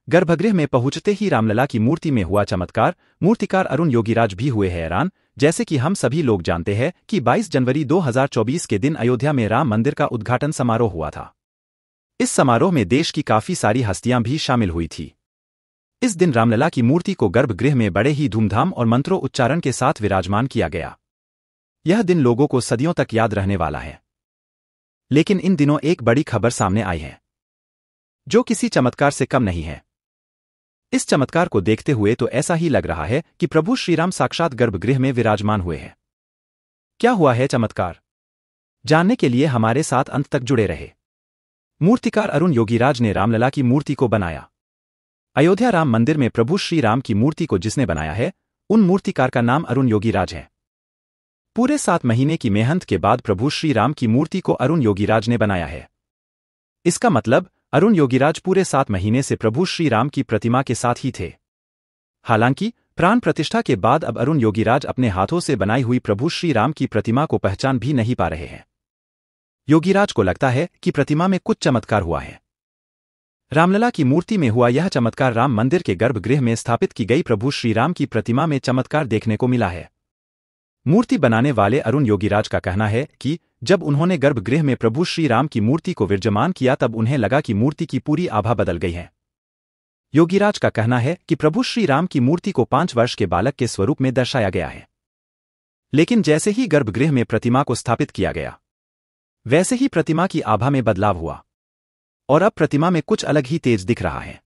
गर्भगृह में पहुंचते ही रामलला की मूर्ति में हुआ चमत्कार। मूर्तिकार अरुण योगीराज भी हुए हैरान। जैसे कि हम सभी लोग जानते हैं कि 22 जनवरी 2024 के दिन अयोध्या में राम मंदिर का उद्घाटन समारोह हुआ था। इस समारोह में देश की काफी सारी हस्तियां भी शामिल हुई थी। इस दिन रामलला की मूर्ति को गर्भगृह में बड़े ही धूमधाम और मंत्रों उच्चारण के साथ विराजमान किया गया। यह दिन लोगों को सदियों तक याद रहने वाला है। लेकिन इन दिनों एक बड़ी खबर सामने आई है, जो किसी चमत्कार से कम नहीं है। इस चमत्कार को देखते हुए तो ऐसा ही लग रहा है कि प्रभु श्रीराम साक्षात गर्भगृह में विराजमान हुए हैं। क्या हुआ है चमत्कार? जानने के लिए हमारे साथ अंत तक जुड़े रहे। मूर्तिकार अरुण योगीराज ने रामलला की मूर्ति को बनाया। अयोध्या राम मंदिर में प्रभु श्री राम की मूर्ति को जिसने बनाया है, उन मूर्तिकार का नाम अरुण योगीराज है। पूरे 7 महीने की मेहनत के बाद प्रभु श्री राम की मूर्ति को अरुण योगीराज ने बनाया है। इसका मतलब अरुण योगीराज पूरे 7 महीने से प्रभु श्री राम की प्रतिमा के साथ ही थे। हालांकि प्राण प्रतिष्ठा के बाद अब अरुण योगीराज अपने हाथों से बनाई हुई प्रभु श्री राम की प्रतिमा को पहचान भी नहीं पा रहे हैं। योगीराज को लगता है कि प्रतिमा में कुछ चमत्कार हुआ है। रामलला की मूर्ति में हुआ यह चमत्कार राम मंदिर के गर्भगृह में स्थापित की गई प्रभु श्रीराम की प्रतिमा में चमत्कार देखने को मिला है। मूर्ति बनाने वाले अरुण योगीराज का कहना है कि जब उन्होंने गर्भगृह में प्रभु श्रीराम की मूर्ति को विराजमान किया तब उन्हें लगा कि मूर्ति की पूरी आभा बदल गई है। योगीराज का कहना है कि प्रभु श्रीराम की मूर्ति को 5 वर्ष के बालक के स्वरूप में दर्शाया गया है। लेकिन जैसे ही गर्भगृह में प्रतिमा को स्थापित किया गया, वैसे ही प्रतिमा की आभा में बदलाव हुआ और अब प्रतिमा में कुछ अलग ही तेज दिख रहा है।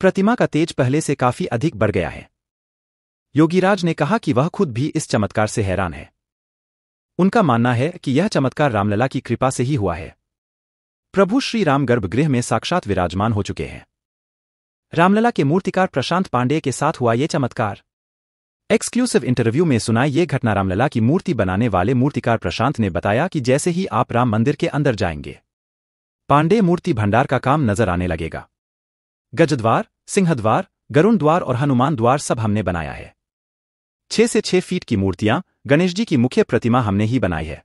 प्रतिमा का तेज पहले से काफी अधिक बढ़ गया है। योगीराज ने कहा कि वह खुद भी इस चमत्कार से हैरान है। उनका मानना है कि यह चमत्कार रामलला की कृपा से ही हुआ है। प्रभु श्री राम गर्भगृह में साक्षात विराजमान हो चुके हैं। रामलला के मूर्तिकार प्रशांत पांडेय के साथ हुआ ये चमत्कार। एक्सक्लूसिव इंटरव्यू में सुनाई ये घटना। रामलला की मूर्ति बनाने वाले मूर्तिकार प्रशांत ने बताया कि जैसे ही आप राम मंदिर के अंदर जाएंगे, पांडेय मूर्ति भंडार का काम नजर आने लगेगा। गजद्वार, सिंहद्वार, गरुण द्वार और हनुमान द्वार सब हमने बनाया है। 6 से 6 फीट की मूर्तियां, गणेश जी की मुख्य प्रतिमा हमने ही बनाई है।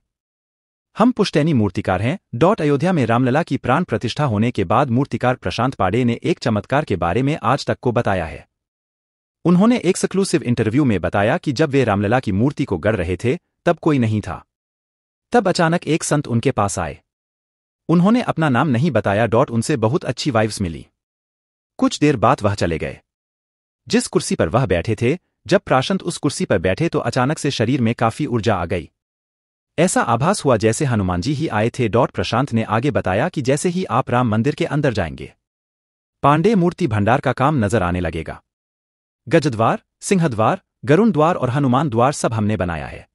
हम पुश्तैनी मूर्तिकार हैं। अयोध्या में रामलला की प्राण प्रतिष्ठा होने के बाद मूर्तिकार प्रशांत पांडेय ने एक चमत्कार के बारे में आज तक को बताया है। उन्होंने एक एक्सक्लूसिव इंटरव्यू में बताया कि जब वे रामलला की मूर्ति को गढ़ रहे थे तब कोई नहीं था। तब अचानक एक संत उनके पास आए। उन्होंने अपना नाम नहीं बताया। उनसे बहुत अच्छी वाइब्स मिली। कुछ देर बाद वह चले गए। जिस कुर्सी पर वह बैठे थे, जब प्रशांत उस कुर्सी पर बैठे तो अचानक से शरीर में काफी ऊर्जा आ गई। ऐसा आभास हुआ जैसे हनुमान जी ही आए थे। प्रशांत ने आगे बताया कि जैसे ही आप राम मंदिर के अंदर जाएंगे, पांडेय मूर्ति भंडार का काम नजर आने लगेगा। गजद्वार, सिंहद्वार, गरुण द्वार और हनुमान द्वार सब हमने बनाया है।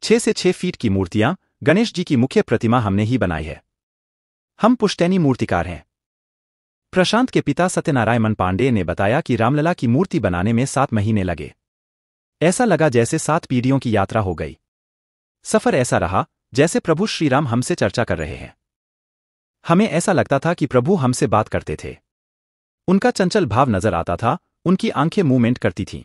6 से 6 फीट की मूर्तियां, गणेश जी की मुख्य प्रतिमा हमने ही बनाई है। हम पुश्तैनी मूर्तिकार हैं। प्रशांत के पिता सत्यनारायण पांडेय ने बताया कि रामलला की मूर्ति बनाने में 7 महीने लगे। ऐसा लगा जैसे 7 पीढ़ियों की यात्रा हो गई। सफर ऐसा रहा जैसे प्रभु श्रीराम हमसे चर्चा कर रहे हैं। हमें ऐसा लगता था कि प्रभु हमसे बात करते थे। उनका चंचल भाव नजर आता था, उनकी आंखें मूवमेंट करती थीं।